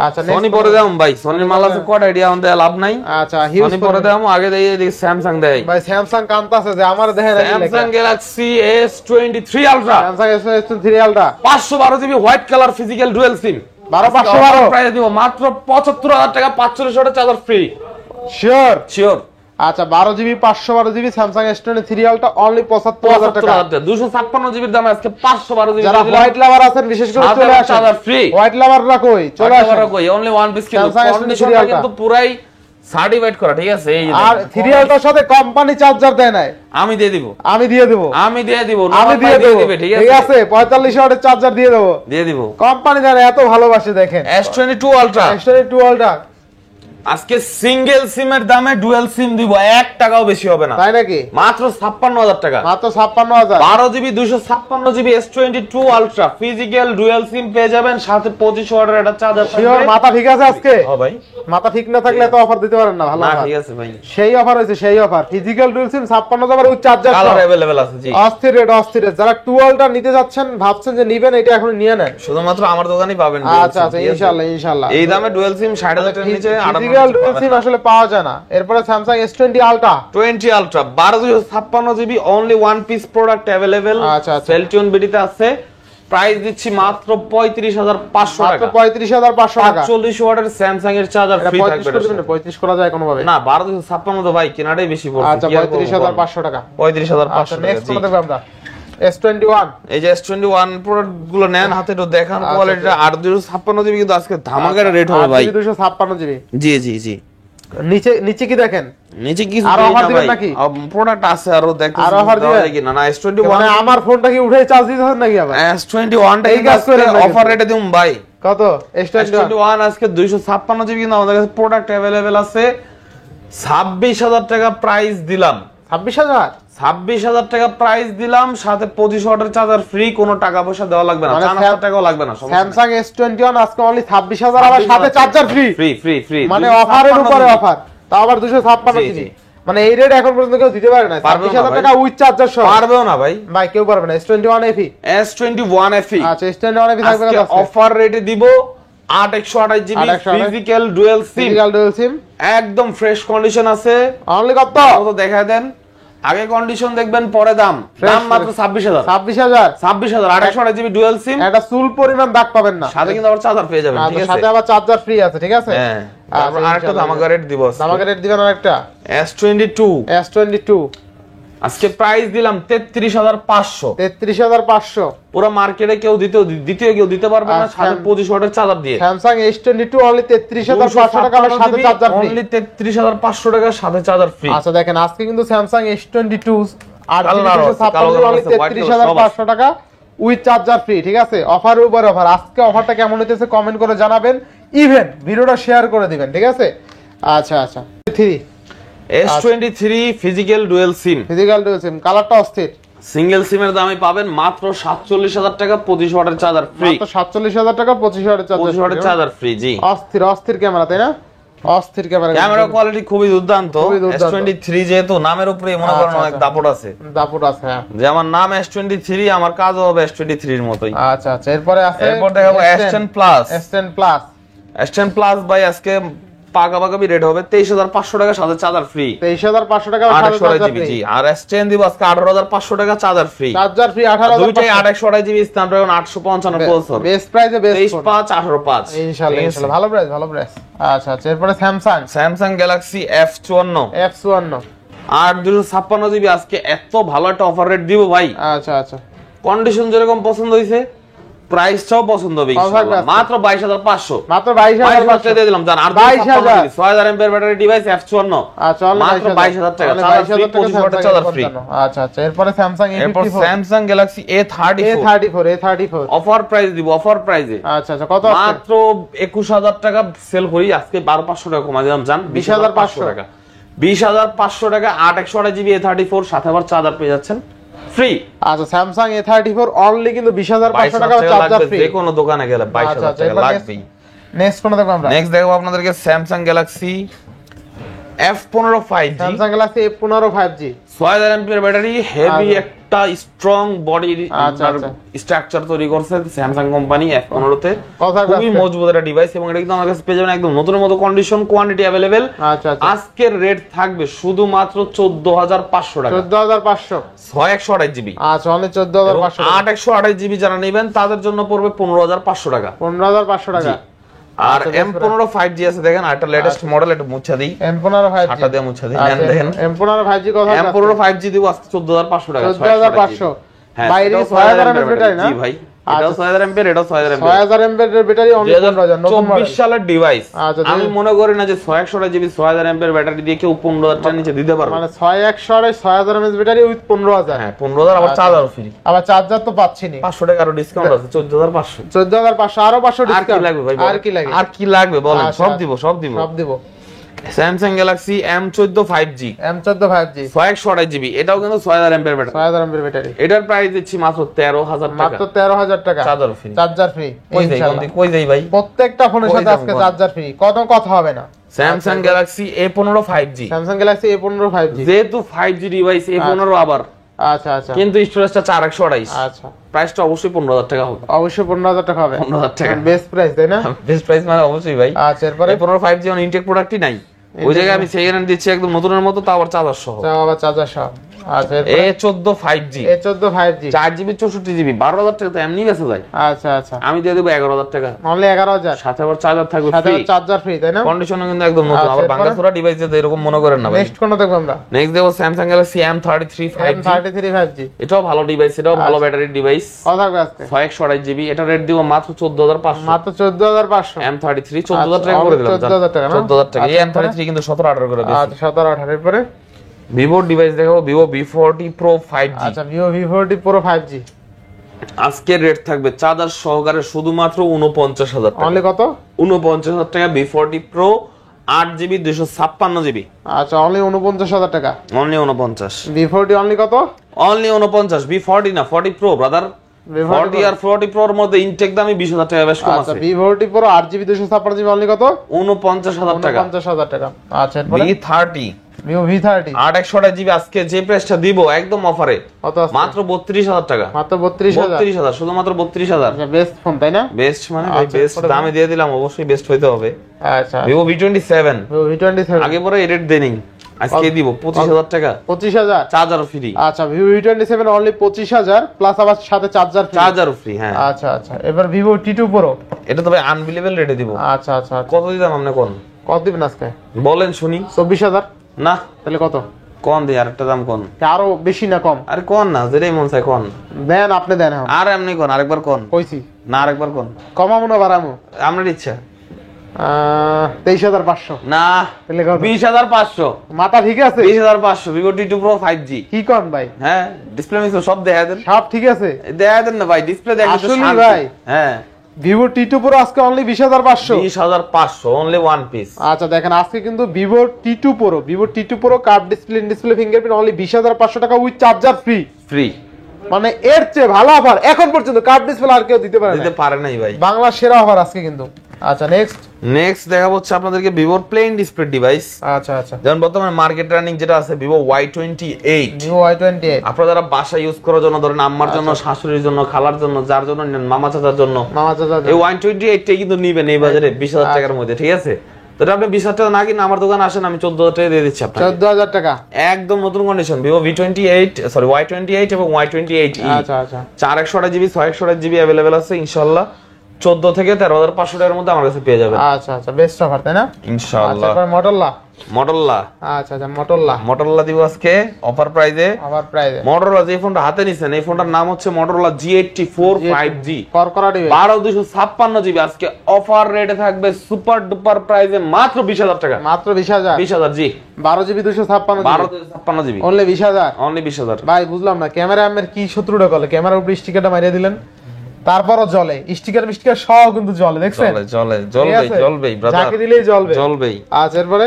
আচ্ছা সনি পরে দাম ভাই, সনির মাল আছে কয়টা আইডিয়া আমাদের লাভ নাই। আচ্ছা হিউজ সনি পরে দাম আগে দেই, এদিকে স্যামসাং দেয়। ভাই স্যামসাং কান্তা আছে যে আমার দেখেন Samsung Galaxy S23 ultra, Samsung S23 ultra 512 GB white colour physical dual SIM, 12,512 price দিব মাত্র 75,000 টাকা, 4500 টাকা চার্জার ফ্রি। Sure sure. আচ্ছা 12 GB 512 GB Samsung S23 ultra only 75,000 টাকা। 256 জিবির দামে আজকে 512 জিবি। যারা হোয়াইট লাভার আছেন বিশেষ করে চলে আসেন, চার্জার ফ্রি। হোয়াইট লাভাররা কই চলে আসেন, কই অনলি ওয়ান পিস কিন্তু Samsung S23 কন্ডিশনটা Ultra। কিন্তু পুরাই সার্টিফাইড করা, ঠিক আছে? এই যে আর 3 আলট্রার সাথে কোম্পানি চার্জার দেয় নাই, আমি দিয়ে দিব, আমি দিয়ে দেব, আমি দিয়ে দিব, আমি দিয়ে দেব, দিবে, ঠিক ঠিক আছে? আছে 45 ওয়াটের চার্জার দিয়ে দেব, দিয়ে দিব। কোম্পানি জানে এত ভালোবাসে দেখেন। S22 আলট্রা S22 আলট্রা আজকে সিঙ্গেল সিমের দামে ডুয়াল সিম দিব, 1 টাকাও বেশি হবে না, তাই নাকি? মাত্র 56,000 টাকা, মাত্র 56,000 12 GB 256 GB S22 ultra physical dual SIM পেয়ে যাবেন, সাথে 25 ওয়াটের একটা চার্জার শিওর থাকবে। মাথা ঠিক আছে আজকে? হ্যাঁ ভাই, মাথা ঠিক না থাকলে এত অফার দিতে পারেন না, ভালো না অফার। ঠিক আছে ভাই, সেই অফার হইছে, সেই offer physical dual SIM 56,000 with charger colour available আছে। জি অস্থির রেট, অস্থির রেট। যারা 2 আলট্রা নিতে যাচ্ছেন ভাবছেন যে নিবেন, এটা এখন নিয়ে নেন, শুধুমাত্র আমার দোকানেই পাবেন। আচ্ছা আচ্ছা ইনশাআল্লাহ ইনশাআল্লাহ। এই দামে ডুয়াল সিম 60,000 টাকার নিচে ফিজিক্যাল ডুয়াল সিম আসলে পাওয়া যায় না। এরপরে Samsung S20 ultra 20 ultra 1256 GB only one piece product available. আচ্ছা আচ্ছা সেলটিউন বিডিতে আছে, প্রাইস দিচ্ছি মাত্র 35,500 মাত্র টাকা, 35,500 টাকা। 40 ওয়াটের স্যামসাং এর চার্জার ফ্রি থাকবে। 35 করা যায় কোনো ভাবে না 1256 তো ভাই কেনাটাই বেশি পড়ছে। আচ্ছা 35,500 টাকা, 35,500 টাকা। নেক্সট কোনটা দেখব আমরা? S21 এই যে S21 প্রোডাক্ট গুলো নেন হাতে, একটু দেখান কোয়ালিটিটা। 856 জিবি কিন্তু আজকে ধামাকা রেট হবে ভাই, 256 জিবি। জি জি জি নিচে নিচে কি দেখেন? নিচে কি আর অফার দিবেন নাকি? প্রোডাক্ট আছে আরো দেখতে আর অফার দিবেন কি না? না S21 মানে আমার ফোনটা কি উঠে চার্জ দিতে হবে নাকি আবার? S21 টা এই কাজ করে অফার রেটে দিম ভাই। কত? S21 আজকে 256 জিবি কিন্তু আমাদের কাছে প্রোডাক্ট अवेलेबल আছে 26000 টাকা প্রাইস দিলাম। 26000 26000 টাকা প্রাইস দিলাম, সাথে 25 ওয়াটের চার্জার ফ্রি, কোনো টাকা পয়সা দেওয়া লাগবে না, মানে 4000 টাকাও লাগবে না। স্যামসাং S21 আজকে অনলি 26000 আবার সাথে charger free. Free free free মানে অফারের উপরে অফার, তাও আবার 256 জি, জিবি। জি। মানে এই রেট এখন পর্যন্ত কেউ দিতে পারে না। 26000 টাকা উইথ চার্জার সহ পারবেও না ভাই, ভাই কেউ পারবে না। S21 FE, S21 FE আচ্ছা S21 FE থাকবে আজকে না অফার রেটে দিব 8128 জিবি 828 ফিজিক্যাল ডুয়াল সিম, ফিজিক্যাল ডুয়াল সিম, একদম ফ্রেশ কন্ডিশন আছে। অনলি কত? তো দেখায় দেন, আগে কন্ডিশন দেখবেন পরে দাম। দাম মাত্র 26000। 26000 26000 জিবি ডুয়াল সিম, এটা চুল পরিমাণ দাগ পাবেন না। সাথে কিন্তু আবার চার্জার পেয়ে যাবেন, ঠিক আচ্ছা আছে? সাথে আবার চার্জার ফ্রি আছে, ঠিক আছে? হ্যাঁ, তারপর আরেকটা ধামাকা রেট দিব। ধামাকা রেট দিবেন আরেকটা S22 S22 আজকে প্রাইস দিলাম 33500। 33500 পুরো মার্কেটে কেউ দ্বিতীয় কেউ দিতে পারবে না, সাথে 25 ওয়াটের চার্জার দিয়ে। স্যামসাং S22 অনলি 33500 টাকা আর সাথে চার্জার ফ্রি। অনলি 33500 টাকা সাথে চার্জার ফ্রি। আচ্ছা দেখেন আজকে কিন্তু স্যামসাং S22 আর কালার আছে, 33500 টাকা উইথ চার্জার ফ্রি, ঠিক আছে? অফারের উপর অফার। আজকে অফারটা কেমন হইতেছে কমেন্ট করে জানাবেন, ইভেন ভিডিওটা শেয়ার করে দিবেন, ঠিক আছে? আচ্ছা আচ্ছা 3 S23 ফিজিক্যাল ডুয়াল সিম, ফিজিক্যাল ডুয়াল সিম, কালারটা অস্থির। সিঙ্গেল সিমের দামে পাবেন মাত্র 47000 টাকা 25 ওয়াটের চার্জার ফ্রি। মাত্র 47000 টাকা 25 ওয়াটের 25 ওয়াটের চার্জার ফ্রি, জি। অস্থির অস্থির ক্যামেরা, তাই না? অস্থির ক্যামেরা, ক্যামেরা কোয়ালিটি খুবই দুর্দান্ত। S23 যেহেতু নামের উপরে মনে করেন অনেক দাপট আছে। দাপট আছে, হ্যাঁ। যে আমার নাম S23, আমার কাজও হবে S23 এর মতোই। আচ্ছা আচ্ছা এরপরে আছে, এরপর দেখাবো S10 plus. S10 plus, S10 plus ভাই আজকে পাকাপাকি রেট হবে 23500 টাকা সাথে চার্জার ফ্রি। 23500 টাকা সাথে 828 চার্জার জিবি, ফ্রি। জি। আর S10 দিব আজকে 18500 টাকা চার্জার ফ্রি। চার্জার ফ্রি 18500, দুইটাই 828 জিবি স্ন্যাপড্রাগন 855 প্রসেসর। বেস্ট প্রাইসে বেস্ট ফোন 235 185 ইনশাআল্লাহ ইনশাআল্লাহ, ভালো প্রাইস ভালো প্রাইস। আচ্ছা আচ্ছা এরপরে স্যামসাং গ্যালাক্সি F54 আর 256 জিবি আজকে এত ভালো একটা অফার রেট দিব ভাই। আচ্ছা আচ্ছা কন্ডিশন যেরকম পছন্দ হইছে, প্রাইসটাও পছন্দ হবে ইনশাআল্লাহ। মাত্র 22500, মাত্র 22500 দিয়ে দিলাম জান। আর 22000 6000 এমপিআর ব্যাটারি ডিভাইস F54 আচ্ছা মাত্র 22000 টাকা, চার্জার ফ্রি, 25 ওয়াটের চার্জার ফ্রি। আচ্ছা আচ্ছা এরপরে স্যামসাং এরপর A54, Samsung Galaxy A34 offer price দিব, অফার প্রাইসে আচ্ছা আচ্ছা কত আছে? মাত্র 21000 টাকা সেল করি, আজকে 12500 টাকা কমাই দিলাম জান। 20500 টাকা, 20500 টাকা 8128 জিবি A34 সাথে আবার চার্জার পেয়ে যাচ্ছেন ফ্রি। আচ্ছা স্যামসাং A34 অনলি কিন্তু 20500 টাকা চার্জার ফ্রি। যে কোনো দোকানে গেলে 22000 টাকা লাগবেই। নেক্সট কোন দেখব আমরা? নেক্সট দেখব আপনাদেরকে Samsung Galaxy F15 5G, Samsung Galaxy F15 5G, 6000 MPR battery, heavy একটা স্ট্রং বডি আচ্ছা, আচ্ছা। স্ট্রাকচার তৈরি করছে স্যামসাং কোম্পানি F15 তে। কথা খুবই মজবুত একটা ডিভাইস এবং এটা কিন্তু আমার কাছে পেয়ে যাবেন একদম নতুনের মতো কন্ডিশন, কোয়ান্টিটি अवेलेबल। আচ্ছা আচ্ছা আজকের রেট থাকবে শুধুমাত্র 14500 টাকা, 14500 6128 জিবি। আচ্ছা অনলি 14500 টাকা। 8128 জিবি যারা নেবেন তাদের জন্য পড়বে 15500 টাকা, 15500 টাকা। আর M15 5G আছে দেখেন, একটা লেটেস্ট মডেল, এটা মুছা দিই, M15 5G ছাটা দিয়ে মুছা দিই। আচ্ছা, দেখেন M15 5G কত? M15 5G দিব আজকে 14500 টাকা, 14500 হ্যাঁ। বাইরে এটাও 6000 6000 এমএএইচ ব্যাটারি না? জি ভাই, এটাও 6000 এমপিআর, এটাও 6000 এমপিআর। 6000 এমএএইচ ব্যাটারি অনলি 15000 নতুন মডেল। 24 সালের ডিভাইস। আচ্ছা, আমি মনে করি না যে 6128 জিবি 6000 এমপিআর ব্যাটারি দিয়ে কেউ 15000 টাকার নিচে দিতে পারবে। মানে 6000 এমএএইচ ব্যাটারি উইথ 15000। হ্যাঁ 15000, আবার চার্জার ফ্রি। আবার চার্জার তো পাচ্ছি না। 500 টাকা আরো ডিসকাউন্ট আছে, 14500। 14500 আরো 500 আর কি ডিসকাউন্ট লাগবে ভাই? আর কি লাগে? আর কি লাগবে বলেন? আচ্ছা, সব দিব, সব দিব। সব দিব। Samsung Galaxy M14 5G, M14 5G 128 GB, এটাও কিন্তু 6000 এমপিআর ব্যাটারি। 6000 mAh battery. এটার প্রাইস দিচ্ছি মাত্র 13000 টাকা, মাত্র 13000 টাকা। চার্জার ফ্রি, চার্জার ফ্রি কই যাই ইনশাআল্লাহ। কই যাই ভাই? প্রত্যেকটা ফোনের সাথে আজকে চার্জার ফ্রি, কোনো কথা হবে না। Samsung Galaxy A15 5G, Samsung Galaxy A15 5G যেহেতু 5G ডিভাইস A15 আবার, আচ্ছা আচ্ছা কিন্তু স্টোরেজটা 4128, আচ্ছা প্রাইসটা অবশ্যই 15000 টাকা হবে। অবশ্যই 15000 টাকা হবে। 15000 টাকা বেস্ট প্রাইস তাই না? বেস্ট প্রাইস মানে অবশ্যই ভাই। আচ্ছা এরপরে A15 5G অন ইনটেক প্রোডাক্টই নাই, ওই জায়গায় আমি সেকেন্ড দিচ্ছি একদম নতুনের মতো, তাও আবার চার্জার সহ। আবার চার্জার সহ। আচ্ছা এরপরে A14 5G, A14 5G 4GB 64GB, 12000 টাকা তো এমনি বেঁচে যায়। আচ্ছা আচ্ছা আমি দিয়ে দেবো 11000 টাকা, অনলি 11000 সাথে আবার চার্জার থাকবে সাথে ফ্রি। চার্জার ফ্রি তাই না? কন্ডিশনও কিন্তু একদম নতুন, আচ্ছা, আবার এরপরে? ভাঙাচোরা ডিভাইস যেতে এরকম মনে করেন না ভাই। নেক্সট কোন দেখব আমরা? নেক্সট দেবো Samsung Galaxy M33 5G, M33 5G এটাও ভালো ডিভাইস, এটাও ভালো ব্যাটারির ডিভাইস, কত থাকবে আজকে? 128 জিবি। এটা রেট দিব মাত্র 14500, মাত্র 14500। M33 14000 টাকা করে দিলাম, 14000 টাকা না? 14000 টাকা। এই M33 ব্যাটারি কিন্তু 17-18 করে বেশি। আচ্ছা 17-18 এর পরে ভিভো ডিভাইস দেখাবো, ভিভো V40 Pro 5G। আচ্ছা ভিভো V40 Pro 5G আজকে রেট থাকবে চার্জার সহকারে শুধুমাত্র 49,000 টাকা। অনলি কত? 49,000 টাকা V40 Pro 8GB 256GB। আচ্ছা অনলি 49,000 টাকা। অনলি 49। V40 অনলি কত? অনলি 49। V40 না 40 Pro ব্রাদার। 40 আর 40 Pro এর মধ্যে ইনটেক দামই 20,000 টাকা বেশ কম আচ্ছা আছে। V40 Pro 8GB 256GB only কত? 49,000 টাকা। 49,000 টাকা। আচ্ছা এরপরে V30 Vivo V30 8/128GB আজকে যে প্রাইসটা দিব একদম অফারে কত আছে? মাত্র 32,000 টাকা। মাত্র 32,000। 32,000 শুধুমাত্র 32,000। আচ্ছা বেস্ট ফোন তাই না? বেস্ট মানে ভাই আচ্ছা, বেস্ট দামে দিয়ে দিলাম, অবশ্যই বেস্ট হইতে হবে। আচ্ছা Vivo V27 Vivo V27 আগে পরে এডিট দেনিং আজকে দিব 25,000 টাকা। 25,000 চার্জার ফ্রি। আচ্ছা Vivo V27 অনলি 25,000 প্লাস আবার সাথে চার্জার ফ্রি। চার্জারও ফ্রি হ্যাঁ। আচ্ছা আচ্ছা এবার Vivo T2 Pro এটা তবে আনবিলিভেবল রেটে দিব। আচ্ছা আচ্ছা আচ্ছা। কত দিতাম আপনি কোন? কত দিবেন আজকে? বলেন শুনি। 24,000 না তাহলে কত? কোন দি আরেকটা দাম কোন? আরো বেশি না কম? আরে কোন না যেটাই মন চায় কোন। দেন আপনি দেন এখন। আর এমনি কোন আরেকবার কোন। কইছি না আরেকবার কোন। কমামু না বাড়ামু? আপনার ইচ্ছা। 23,500 না তাহলে কত? 20,500। মাথা ঠিক আছে? 20,500 Vivo T2 Pro 5G। কি কোন ভাই? হ্যাঁ ডিসপ্লে মিক্স সব দেখা দেন। সব ঠিক আছে? দেখা দেন না ভাই, ডিসপ্লে দেখেন তো আসলেই শান্তি। ভাই? হ্যাঁ Vivo T2 Pro আজকে অনলি 20,500। 20,500 only one piece. আচ্ছা দেখেন আজকে কিন্তু Vivo T2 Pro curve display fingerprint only 20,500 টাকা উইথ চার্জার ফ্রি। ফ্রি মানে এর চেয়ে ভালো অফার এখন পর্যন্ত কার্ভ ডিসপ্লে আর কেউ দিতে পারে দিতে না। পারে নাই ভাই। বাংলা সেরা অফার আজকে কিন্তু। আচ্ছা নেক্সট দেখাবো হচ্ছে আপনাদেরকে ভিভোর প্লেন ডিসপ্লে ডিভাইস। আচ্ছা আচ্ছা যেমন বর্তমানে মার্কেট রানিং যেটা আছে Vivo Y28। Vivo Y28 আপনারা যারা বাসা ইউজ করার জন্য ধরেন আম্মার জন্য, শাশুড়ির জন্য, খালার জন্য, যার জন্য নেন, মামা চাচার জন্য, মামা চাচা এই Y28 টাই কিন্তু নিবেন এই বাজারে 20,000 টাকার মধ্যে, ঠিক আছে? তো এটা আপনি 20,000 টাকা না কিনে আমার দোকানে আসেন, আমি 14,000 টাকা দিয়ে দিচ্ছি আপনাকে। 14,000 টাকা একদম নতুন কন্ডিশন Vivo Y28 এবং Y28e। আচ্ছা আচ্ছা 4/128GB 6/128GB अवेलेबल আছে ইনশাআল্লাহ। 14 থেকে 13,500 টাকার মধ্যে আমার কাছে পেয়ে যাবেন আচ্ছা আচ্ছা বেস্ট অফার তাই না? ইনশাআল্লাহ। আচ্ছা Motorola আচ্ছা আচ্ছা Motorola দিব আজকে অফার প্রাইসে। আবার প্রাইসে Motorola যে ফোনটা হাতে নিছেন এই ফোনটার নাম হচ্ছে Motorola G84 5G করকরা দিবে 12,256GB আজকে অফার রেটে থাকবে সুপার ডুপার প্রাইসে মাত্র 20,000 টাকা। মাত্র 20,000 20,000 জি 12GB 256 12,256GB অনলি 20,000 অনলি 20,000। ভাই বুঝলাম না ক্যামেরা আমের কি শত্রুটা করলে ক্যামেরার উপরে স্টিকারটা মারিয়ে দিলেন তারপরও জ্বলে স্টিকার সহ কিন্তু জ্বলে দেখছেন জ্বলবেই ব্রাদার যাকে দিলেই জ্বলবেই। আচ্ছা এরপরে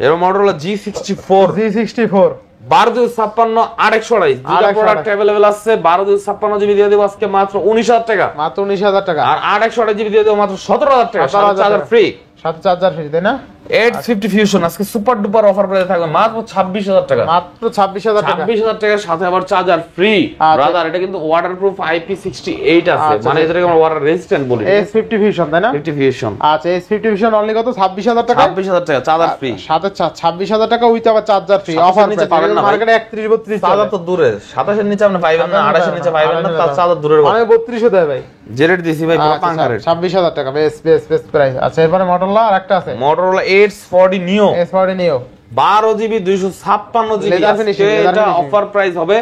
এর Motorola G64 12,256 8/128 দুটো প্রোডাক্ট अवेलेबल আছে। 12,256GB দিয়ে দেব আজকে মাত্র 19,000 টাকা। মাত্র 19,000 টাকা আর 8/128GB দিয়ে দেব মাত্র 17,000 টাকা। চার্জার ফ্রি সাথে চার্জার ফ্রি তাই না? 850 ফিউশন আজকে সুপার ডুপার অফার প্রাইসে থাকবে মাত্র 26,000 টাকা। মাত্র 26,000 টাকা 26,000 টাকার সাথে আবার চার্জার ফ্রি ব্রাদার। এটা কিন্তু ওয়াটারপ্রুফ IP68 আছে, মানে এটাকে আমরা ওয়াটার রেজিস্ট্যান্ট বলি। S50 ফিউশন তাই না? 50 ফিউশন আচ্ছা S50 ফিউশন অনলি কত? 26,000 টাকা 26,000 টাকা চার্জার ফ্রি সাথে 26,000 টাকা উইথ আবার চার্জার ফ্রি অফার নিচে পাবেন না মার্কেটে 31-32 চার্জার তো দূরে 27 এর নিচে আপনি পাইবেন না, 28 এর নিচে পাইবেন না, তার চার্জার দূরের কথা। মানে 32 দেয় ভাই জেরেট দিছি ভাই পুরো পাঙ্কা রেট 26,000 টাকা বেস্ট প্রাইস। আচ্ছা এরপরে Motorola আরেকটা আছে Motorola H40 Neo S40 Neo 12GB 256GB Leather finishing, এটা অফার প্রাইস হবে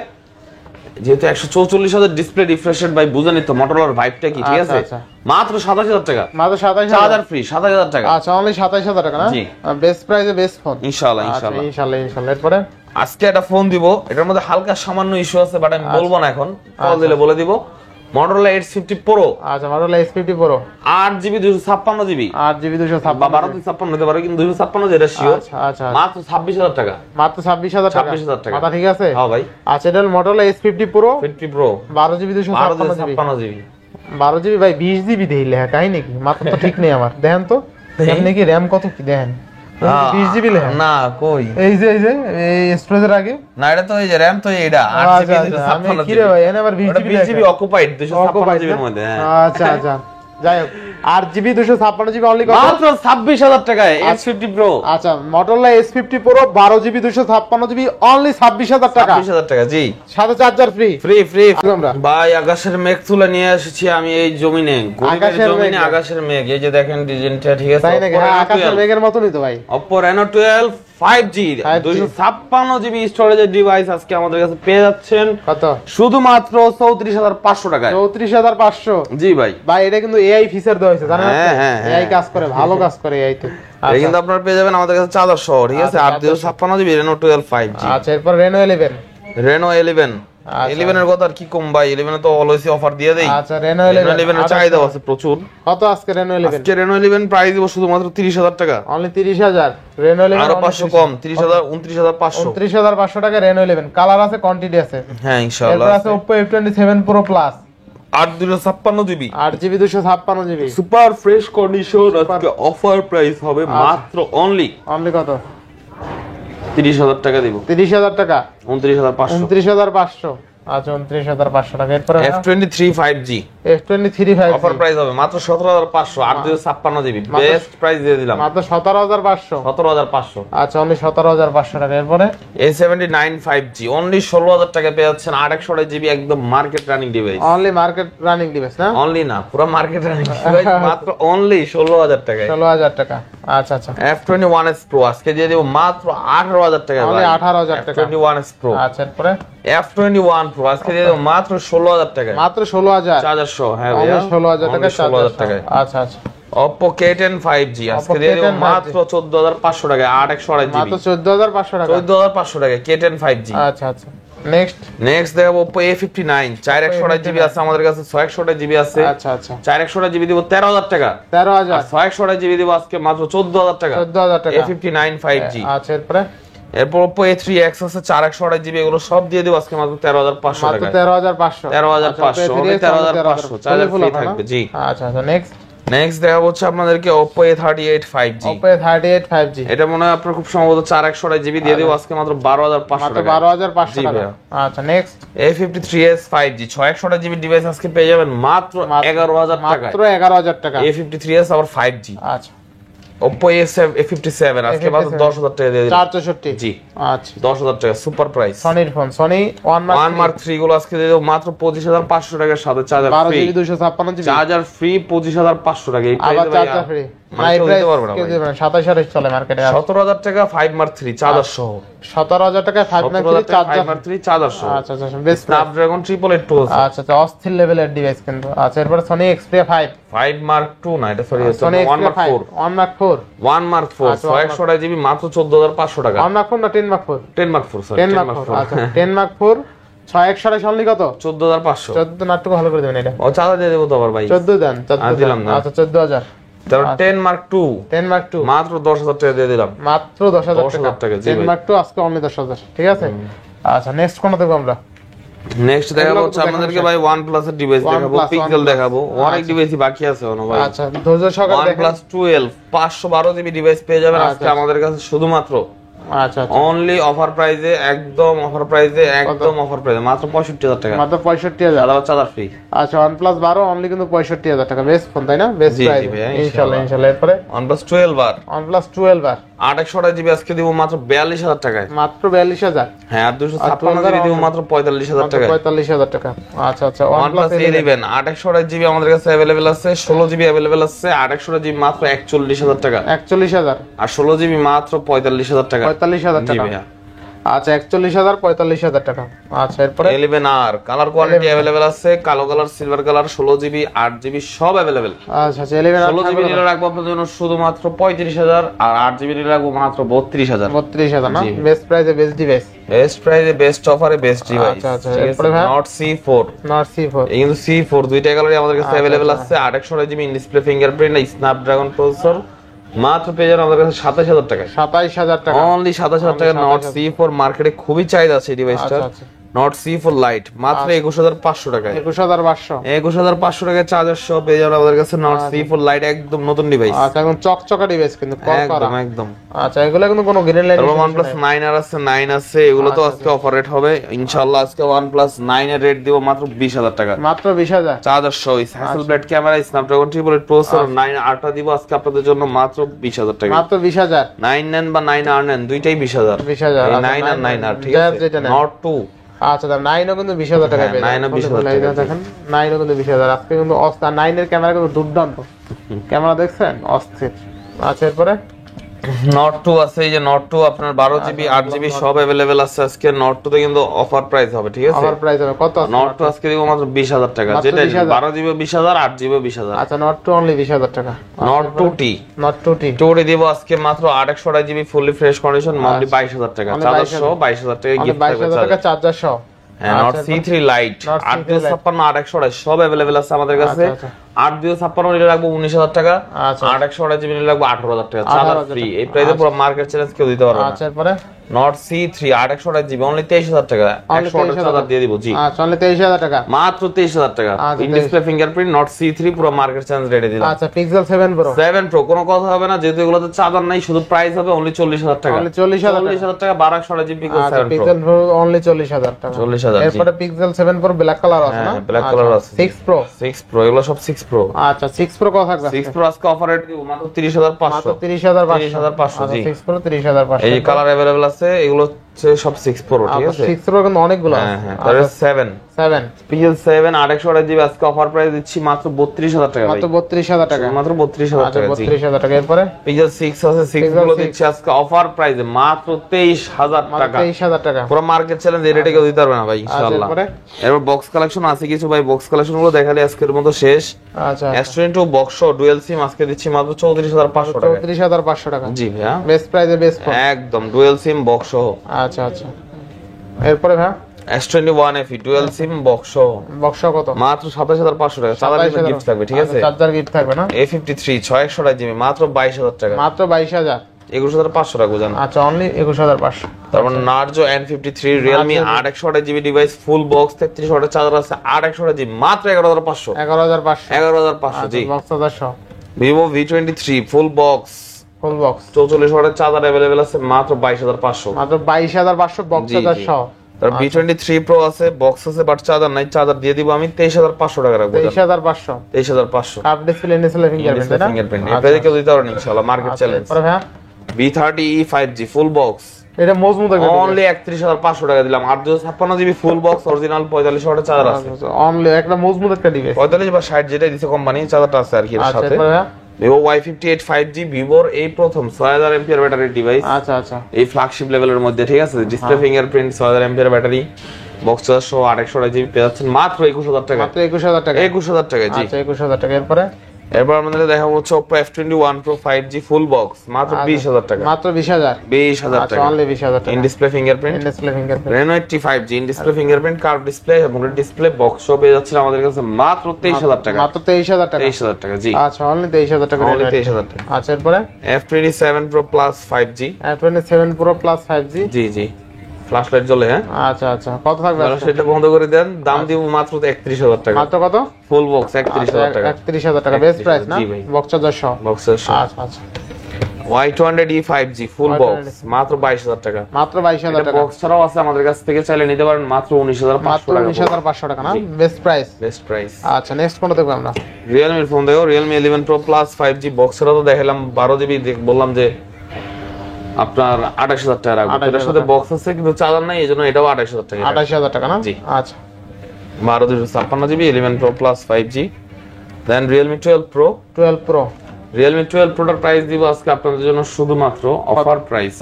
যেহেতু 144,000 ডিসপ্লে রিফ্রেশ রেট ভাই বুঝেনি তো Motorola ভাইবটা কি, ঠিক আছে? আচ্ছা। মাত্র 27,000 টাকা মাত্র 27,000 চার্জার ফ্রি 27,000 টাকা। আচ্ছা অনলি 27,000 টাকা না? জি। বেস্ট প্রাইসে বেস্ট ফোন ইনশাআল্লাহ ইনশাআল্লাহ এরপরে আজকে একটা ফোন দিব, এটার মধ্যে হালকা সামান্য ইস্যু আছে বাট আমি বলবো না এখন, কল দিলে বলে দিব। Motorola H50 Pro আচ্ছা Motorola S50 Pro 8GB 256GB 8GB 256 বা 12,256 হতে পারে কিন্তু 256 যেটা শিওর আচ্ছা মাত্র 26,000 টাকা। মাত্র 26,000 টাকা 26,000 টাকা মাথা ঠিক আছে? হ্যাঁ ভাই আচ্ছা এটা Motorola S50 Pro 50 Pro 12GB 256GB 12GB ভাই 20GB দিলে হ্যাঁ কাহিনী কি মাত্র তো ঠিক নেই আমার দেখেন তো এমনি কি RAM কত কি দেখেন 20GB লেখা না কই এই যে এই স্টোরেজের আগে না এটা তো এই যে RAM তো এইটা 8GB আমি কি রে ভাই এনে আবার 20GB অকুপাইড 256GB এর মধ্যে হ্যাঁ আচ্ছা আচ্ছা যাই হোক 8GB 256GB অনলি কত? মাত্র 26,000 টাকায় S50 Pro আচ্ছা Motorola S50 Pro 12GB 256GB only 26,000 টাকা 26,000 টাকা জি সাথে চার্জার ফ্রি ফ্রি আমরা ভাই আকাশের মেঘ তুলে নিয়ে এসেছি আমি এই জমিনে আকাশের মেঘ এই যে দেখেন ডিজাইনটা, ঠিক আছে? তাই নাকি? হ্যাঁ আকাশের মেঘের মতনই তো ভাই Oppo Reno 12 5G 256 জিবি স্টোরেজের ডিভাইস আজকে আমাদের কাছে পেয়ে যাচ্ছেন কত? শুধুমাত্র 34500 টাকায়। 34500? জি ভাই। ভাই এটা কিন্তু এআই ফিচার দেওয়া হয়েছে, জানেন? হ্যাঁ, এআই কাজ করে, ভালো কাজ করে এআই তে। এটা কিন্তু আপনারা পেয়ে যাবেন আমাদের কাছে চার্জার সহ, ঠিক আছে? 856 জিবি Reno 12 5G। আচ্ছা, এরপর Reno 11। Reno 11 11 এর কথা আর কি কম ভাই, 11 তো অলওয়েজ অফার দিয়ে দেই। আচ্ছা, Reno 11 এর চাহিদা আছে প্রচুর। কত আজকে Reno 11? আজকে Reno 11 প্রাইস দিব শুধুমাত্র 30000 টাকা। অনলি 30000। Reno 11 আরো 500 কম, 30000 29500। 29500 টাকা Reno 11। কালার আছে, কোয়ান্টিটি আছে। হ্যাঁ ইনশাআল্লাহ। এরপর আছে Oppo F27 Pro Plus 8 GB 8GB 256GB super fresh condition. আজকে অফার প্রাইস হবে মাত্র অনলি কত? 30000 টাকা দিব। 30000 টাকা? 29500। 29500। আচ্ছা, 29500 টাকা। এরপর F23 5G F23 5G offer price হবে মাত্র 17500। 8 জিবি বেস্ট প্রাইস দিয়ে দিলাম মাত্র 17500। 17500। আচ্ছা, অনলি 17500 টাকা। এরপরে A79 5G অনলি 16000 টাকা পেয়ে যাচ্ছেন। 8 জিবি একদম market running device. Only market running device না? অনলি না, পুরো মার্কেট রানিং ডিভাইস মাত্র অনলি 16000 টাকায়। 16000 টাকা। আচ্ছা আচ্ছা। F21s Pro আজকে দিয়ে দেব মাত্র 18000 টাকায়। অনলি 18000 টাকা। F21s Pro। আচ্ছা, এরপরে F21 Pro আজকে দিয়ে দেব মাত্র 16000 টাকায়। মাত্র 16000 চার্জার সহ। হ্যাঁ অনলি ভাইয়া 16000 টাকা। 16000 টাকায়। আচ্ছা আচ্ছা। Oppo K10 5G আজকে দিয়ে দেব মাত্র 14500 টাকায়। 8 মাত্র 14500 টাকা। 14500 টাকায় K10 5G। আচ্ছা আচ্ছা। নেক্সট দেখাবো Oppo A59 4 জিবি আছে আমাদের কাছে, 6 জিবি আছে। আচ্ছা আচ্ছা। 4 জিবি দিব 13000 টাকা। 13000। 6 জিবি দিব আজকে মাত্র 14000 টাকা। 14000 টাকা A59 5G। আচ্ছা, এরপরে এরপর Oppo A3X আছে 4 জিবি, এগুলো সব দিয়ে দেব আজকে মাত্র 13500 মাত্র টাকা। 13500। 13500 only 13500 চার্জার ফ্রি থাকবে। জি আচ্ছা আচ্ছা। নেক্সট দেখা হচ্ছে আপনাদেরকে Oppo A38 5G। Oppo A38 5G এটা মনে হয় আপনার খুব সম্ভবত 4 জিবি দিয়ে দেব আজকে মাত্র 12500 টাকা। 12500 টাকা। আচ্ছা, next A53s 5G 6 GB device আজকে পেয়ে যাবেন মাত্র 11000 টাকা। মাত্র 11000 টাকা। A53s আবার 5G। আচ্ছা, Oppo A57 আজকে মাত্র 10000 টাকা দিয়ে দিলাম। 464। জি আচ্ছা, 10000 টাকা সুপার প্রাইস। সনির ফোন Sony 1 Mark 3 গুলো আজকে দিয়ে দেব মাত্র 25500 টাকার সাথে charger free. 12GB 256GB charger free 25500 টাকা। এই আবার প্রাইসে চার্জার ফ্রি। মানে কেউ দিতে পারবে না ভাই। 27000 চলে মার্কেটে। 17000 টাকা 5 Mark 3 চার্জার সহ। 17000 টাকা 5 Mark 3 5 Mark 3 চার্জার সহ। আচ্ছা আচ্ছা, বেস্ট। Snapdragon 888 Pro। আচ্ছা আচ্ছা, অস্থির লেভেলের ডিভাইস কিন্তু। আচ্ছা, এরপর Sony Xperia 5 Mark 2 না, এটা সরি হচ্ছে Sony 1 Mark 4। 1 Mark 4 1 Mark 4 6 GB মাত্র 14500 টাকা। 1 Mark 4 না 10 Mark 4? 10 Mark 4 sorry 10 Mark 4। আচ্ছা, 10 Mark 4 6 অনলি কত? 14500। 14 নাটক ভালো করে দেবেন এটা। ও চার্জার দিয়ে দেব তো আবার ভাই। 14 দেন, 14 দিলাম না। আচ্ছা, 14000। তারপর 10 Mark 2 10 Mark 2 মাত্র 10000 টাকা দিয়ে দিলাম। মাত্র 10000 টাকা। 10 Mark 2 আজকে অনলি 10000। ঠিক আছে। আচ্ছা, নেক্সট কোন দেখব আমরা? নেক্সট দেখাবো হচ্ছে আপনাদেরকে ভাই OnePlus এর ডিভাইস দেখাবো, পিক্সেল দেখাবো। অনেক ডিভাইসই বাকি আছে এখনো ভাই। আচ্ছা, ধৈর্য সহকারে দেখেন। OnePlus 12 512 জিবি ডিভাইস পেয়ে যাবেন আজকে আমাদের কাছে শুধুমাত্র আচ্ছা আচ্ছা, অনলি অফার প্রাইসে, একদম অফার প্রাইসে, একদম অফার প্রাইসে মাত্র 65000 টাকা। মাত্র 65000। আলাদা চার্জার ফ্রি। আচ্ছা, OnePlus 12 অনলি কিন্তু 65000 টাকা। বেস্ট ফোন, তাই না? বেস্ট প্রাইস ইনশাআল্লাহ। এরপরে OnePlus 12 আর OnePlus 12 আর 8 জিবি আজকে দিব মাত্র 42000 টাকায়। মাত্র 42000। হ্যাঁ, আর 256 জিবি দিব মাত্র 45000 টাকায়। 45000 টাকা। আচ্ছা আচ্ছা। OnePlus 11 8 জিবি আমাদের কাছে अवेलेबल আছে, 16 জিবি अवेलेबल আছে। 8 জিবি মাত্র 41000 টাকা। 41000। আর 16 জিবি মাত্র 45000 টাকা। 45000 টাকা। আচ্ছা, 41000 45000 টাকা। আচ্ছা, এরপরে 11R কালার কোয়ালিটি अवेलेबल আছে, কালো colour, silver colour, 16 GB 8 GB সব अवेलेबल। আচ্ছা আচ্ছা, 11R 16 জিবি নিলে রাখবো আপনাদের জন্য শুধুমাত্র 35000, আর 8 জিবি নিলে রাখবো মাত্র 32000। 32000 না? বেস্ট প্রাইসে বেস্ট ডিভাইস। বেস্ট প্রাইসে বেস্ট অফারে বেস্ট ডিভাইস। আচ্ছা আচ্ছা, এরপরে ভাই Note C4 Note C4 এই কিন্তু C4 দুইটা কালারই আমাদের কাছে अवेलेबल আছে। 8 GB display fingerprint, Snapdragon processor মাত্র পেয়ে যাবেন আমাদের কাছে 27000 টাকা। 27000 টাকা। অনলি 27000 টাকা Note C4 মার্কেটে খুবই চাহিদা আছে এই ডিভাইসটার। Note C4 Lite মাত্র 21500 টাকায়। 21500। 21500 টাকায় চার্জার সহ পেয়ে যাবেন আমাদের কাছে Note C4 Lite, একদম নতুন ডিভাইস। আচ্ছা, একদম চকচকা ডিভাইস কিন্তু একদম একদম। আচ্ছা, এগুলো কিন্তু কোনো গ্রিন লাইট। OnePlus 9R আছে, 9 আছে, এগুলো তো আজকে অফার রেট হবে ইনশাআল্লাহ। আজকে OnePlus 9 এর রেট দিব মাত্র 20000 টাকা। মাত্র 20000 চার্জার সহ, হ্যাসেলব্লেড ক্যামেরা, স্ন্যাপড্রাগন 888 প্রসেসর, 9R দিব আজকে আপনাদের জন্য মাত্র 20000 টাকা। মাত্র 20000। 9 নেন বা 9R নেন, দুইটাই 20000। 20000 9 আর 9R, ঠিক আছে। Note 2 আচ্ছা, দাম 9 ও কিন্তু 20000 টাকা পেয়ে যাবেন। 9 ও 20000 টাকা দেখেন, 9 ও কিন্তু 20000 আজকে কিন্তু অস্থির। 9 এর ক্যামেরা কিন্তু দুর্দান্ত ক্যামেরা, দেখছেন? অস্থির। আচ্ছা, এরপরে নট 2 আছে, এই যে নট 2 আপনার 12 জিবি 8 জিবি সব अवेलेबल আছে আজকে। নট 2 তে কিন্তু অফার প্রাইস হবে, ঠিক আছে? অফার প্রাইস হবে কত আছে? নট 2 আজকে দিব মাত্র 20000 টাকা, যেটা 12 জিবি 20000, 8 জিবি 20000। আচ্ছা নট 2 অনলি 20000 টাকা। নট 2T, নট 2T দিব আজকে মাত্র 828 GB fully fresh condition, only 22000 টাকা। চার্জার সহ 22000 টাকা গিফট থাকবে। 22000 টাকা চার্জার সহ। হ্যাঁ, নট C3 লাইট 856 828 সব अवेलेबल আছে আমাদের কাছে। 856 নিলে লাগবে 19000 টাকা, 828 জিবি নিলে লাগবে 18000 টাকা, চার্জার ফ্রি। এই প্রাইসে পুরো মার্কেট চ্যালেঞ্জ কেউ দিতে পারবে না। আচ্ছা এরপরে নট C3 828 জিবি অনলি 23000 টাকা, 100 চার্জার দিয়ে দিব। জি আচ্ছা অনলি 23000 টাকা, মাত্র 23000 টাকা। In display fingerprint not C3 পুরো মার্কেট চ্যালেঞ্জ রেডি দিলাম। আচ্ছা পিক্সেল 7 প্রো 7 প্রো কোনো কথা হবে না, যেহেতু এগুলোতে চার্জার নাই, শুধু প্রাইস হবে অনলি 40000 টাকা। অনলি 40000 টাকা 1200 GB pixel 7 pro. Pixel pro only 40000 টাকা। 40000। এরপরে পিক্সেল 7 প্রো ব্ল্যাক কালার আছে না? ব্ল্যাক কালার আছে। 6 প্রো এগুলো সব 6 প্রো। আচ্ছা 6 প্রো কত থাকবে? 6 প্রো আজকে অফার রেট দিব মাত্র 30500। মাত্র 30500। জি 6 প্রো 30500। এই কালার अवेलेबल আছে, এগুলো হচ্ছে সব 6 প্রো, ঠিক আছে? 6 প্রো কিন্তু অনেকগুলো আছে। হ্যাঁ, তাহলে 7 পিক্সেল 7 828 জিবি আজকে অফার প্রাইস দিচ্ছি মাত্র 32000 টাকা। মাত্র 32000 টাকা। মাত্র 32000 টাকা। জি 32000 টাকা। এরপরে পিক্সেল 6 আছে, 6 গুলো দিচ্ছি আজকে অফার প্রাইসে মাত্র 23000 টাকা। 23000 টাকা। পুরো মার্কেট চ্যালেঞ্জ এই রেটে কেউ দিতে পারবে না ভাই, ইনশাআল্লাহ। এরপর বক্স কালেকশন আছে কিছু ভাই, বক্স কালেকশন গুলো দেখালে আজকের মতো শেষ। আচ্ছা S22 বক্স ডুয়াল সিম আজকে দিচ্ছি মাত্র 34500 টাকা। 34500 টাকা। জি ভাইয়া, বেস্ট প্রাইসে বেস্ট ফোন একদম ডুয়াল সিম বক্স সহ। আচ্ছা আচ্ছা এরপরে ভাই S21 FE dual SIM box সহ বক্স কত? মাত্র 27500 টাকা। চার্জার গিফট থাকবে, ঠিক আছে? চার্জার গিফট থাকবে না? A53 628 জিবি মাত্র 22000 টাকা। মাত্র 22000। 21500 টাকা জানো। আচ্ছা অনলি 21500। তারপর Narzo N53 Realme 828 GB device full box 33 ওয়াটের চার্জার আছে 828 জিবি মাত্র 11500। 11500 জি। বক্স চার্জার সহ। Vivo V23 ফুল বক্স 44 ওয়াটের চার্জার अवेलेबल আছে মাত্র 22500। মাত্র 22500 বক্স চার্জার সহ। তার B23 Pro আছে, বক্স আছে বাট চার্জার নাই, চার্জার দিয়ে দিব আমি 23500 টাকা রাখবো। 23500 কাপ ডিসপ্লে ডিসপ্লে ফিঙ্গারপ্রিন্ট না? ফিঙ্গারপ্রিন্ট এটা কেউ দিতে পারবে ইনশাআল্লাহ, মার্কেট চ্যালেঞ্জ। পরে ভাই B30e 5G ফুল বক্স এটা মজবুত একদম অনলি 31500 টাকা দিলাম। 856 জিবি ফুল বক্স অরিজিনাল 45 ওয়াটের চার্জার আছে। অনলি একটা মজবুত একটা ডিভাইস 45 বা 60 যেটা দিছে কোম্পানি, চার্জারটা আছে আর কি এর সাথে। Vivo Y58 5G ভিভোর এই প্রথম 6000 এমপিআর ব্যাটারি ডিভাইস। আচ্ছা আচ্ছা এই ফ্ল্যাগশিপ লেভেলের মধ্যে, ঠিক আছে? Display fingerprint 6000 MPR battery box charger সহ 828 জিবি পেয়ে যাচ্ছেন মাত্র 21000 টাকা। মাত্র 21000 টাকা। 21000 টাকা জি। আচ্ছা 21000 টাকা। এরপর আমাদের দেখা হচ্ছে Oppo F21 Pro 5G full box মাত্র 20000 টাকা। মাত্র 20000 টাকা। অনলি 20000 টাকা। In display fingerprint Reno 80 5G in display fingerprint curve display এবং ডিসপ্লে বক্স সহ পেয়ে যাচ্ছেন আমাদের কাছে মাত্র 23000 টাকা। মাত্র 23000 টাকা। 23000 টাকা জি। আচ্ছা অনলি 23000 টাকা। অনলি 23000 টাকা। আচ্ছা এরপরে F27 Pro Plus 5G। F27 Pro Plus 5G জি জি ফ্ল্যাশ লাইট জ্বলে। হ্যাঁ আচ্ছা আচ্ছা কত থাকবে? সেটা বন্ধ করে দেন, দাম দিব মাত্র 31000 টাকা। মাত্র কত? ফুল বক্স 31000 টাকা। 31000 টাকা বেস্ট প্রাইস না? বক্স চার্জার সহ। আচ্ছা আচ্ছা Y200e 5G ফুল বক্স মাত্র 22000 টাকা। মাত্র 22000 টাকা। বক্স ছাড়াও আছে আমাদের কাছ থেকে, চাইলে নিতে পারেন মাত্র 19500 টাকা। 19500 টাকা না? Best price. আচ্ছা নেক্সট কোনটা দেখব আমরা? Realme এর ফোন দেখো, Realme 11 Pro Plus 5G box ছাড়াও তো দেখালাম 12 জিবি, বললাম যে আপনার 28000 টাকা রাখবো। এর সাথে বক্স আছে কিন্তু চার্জার নাই, এজন্য এটাও 28000 টাকা। 28000 টাকা না? জি আচ্ছা 12 জিবি 11 Pro Plus 5G। দেন Realme 12 Pro Realme 12 Pro এর প্রাইস দিব আজকে আপনাদের জন্য শুধুমাত্র অফার প্রাইস।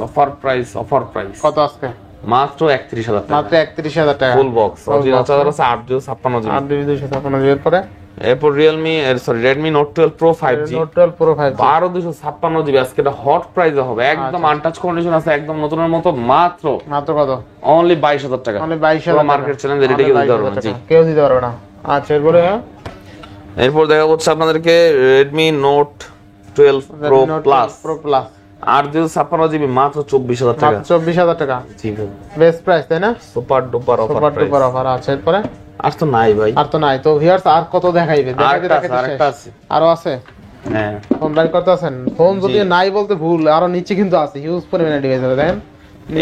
কত আজকে? মাত্র 31000 টাকা। মাত্র 31000 টাকা। ফুল বক্স অরিজিনাল চার্জার আছে 856 জিবি। 856 জিবি। এরপর Redmi Note 12 Pro 5G 12256 GB আজকে এটা হট প্রাইসে হবে, একদম আনটাচ কন্ডিশন আছে, একদম নতুনের মতো। মাত্র কত? অনলি 22000 টাকা। অনলি 22000 মার্কেট চ্যালেঞ্জ এটা কেউ দিতে পারবে না জি, কেউ দিতে পারবে না। আচ্ছা এরপর দেখা হচ্ছে আপনাদেরকে Redmi Note 12 Pro Plus 856 GB মাত্র 24000 টাকা। 24000 টাকা জি বেস্ট প্রাইস তাই না? Super duper offer. আচ্ছা এরপরে আর তো নাই ভাই, তো ভিউয়ার্স আর কত দেখাইবে? আরেকটা আছে, আরো আছে। হ্যাঁ ফোন বাই করতে আছেন, ফোন যদি নাই বলতে ভুল, আরো নিচে কিন্তু আছে হিউজ পরিমাণে ডিভাইস আছে দেখেন।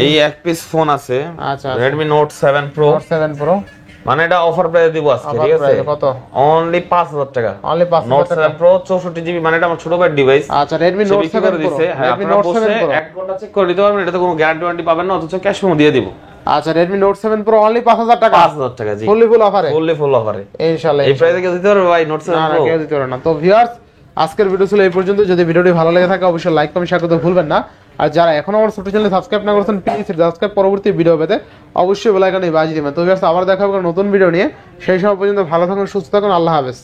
এই এক পিস ফোন আছে। আচ্ছা Redmi Note 7 Pro মানে এটা অফার প্রাইস দিব আজকে, ঠিক আছে? কত? অনলি 5000 টাকা। অনলি 5000 Note 7 Pro 64 জিবি মানে এটা আমার ছোট ভাইয়ের ডিভাইস। আচ্ছা Redmi Note 7 Pro Redmi Note 7 Pro 1 ঘন্টা চেক করে দিতে পারবেন, এটাতে কোনো গ্যারান্টি ওয়ারেন্টি পাবেন না, অথচ ক্যাশ মেমো দিয়ে দিব। আচ্ছা Redmi Note 7 Pro অনলি 5000 টাকা। 5000 টাকা জি, ফুল অফারে ফুল অফারে ইনশাআল্লাহ। এই প্রাইসে কেউ দিতে পারবে ভাই? Note 7 Pro না কেউ দিতে পারবে না। তো ভিউয়ার্স আজকের ভিডিও ছিল এই পর্যন্ত। যদি ভিডিওটি ভালো লেগে থাকে অবশ্যই লাইক কমেন্ট শেয়ার করতে ভুলবেন না। আর যারা এখনো আমার ছোট চ্যানেল সাবস্ক্রাইব না করেছেন প্লিজ সাবস্ক্রাইব, পরবর্তী ভিডিও পেতে অবশ্যই বেল আইকনে বাজিয়ে দিবেন। তো ভিউয়ার্স আবার দেখা হবে নতুন ভিডিও নিয়ে, সেই সময় পর্যন্ত ভালো থাকুন, সুস্থ থাকুন, আল্লাহ হাফেজ।